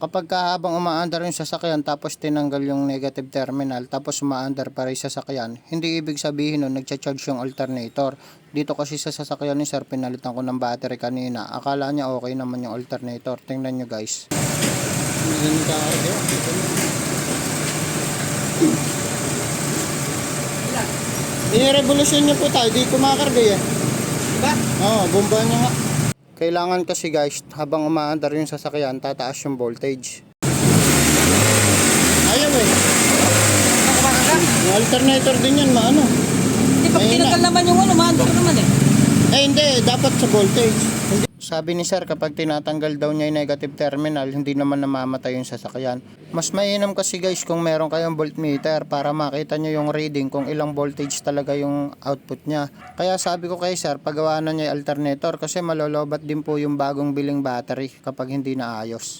Kapag habang umaandar yung sasakyan tapos tinanggal yung negative terminal tapos umaandar pa rin yung sasakyan, hindi ibig sabihin nun nagcha-charge yung alternator. Dito kasi sa sasakyan ni sir, pinalitan ko ng battery kanina. Akala niya okay naman yung alternator. Tingnan nyo guys. I-revolution nyo po tayo, di kumakarga yan. Diba? Oo, bomba nyo nga. Kailangan kasi guys, habang umaandar yung sasakyan, tataas yung voltage. Ayaw eh. Yung alternator din yan, maano. Hindi, pag tinagal naman yung umaandar naman eh. Eh hindi, dapat sa voltage. Sabi ni sir, kapag tinatanggal daw niya yung negative terminal, hindi naman namamatay yung sasakyan. Mas mainam kasi guys kung meron kayong voltmeter para makita nyo yung reading kung ilang voltage talaga yung output niya. Kaya sabi ko kay sir, pagawa na niya yung alternator kasi malolobat din po yung bagong biling battery kapag hindi naayos.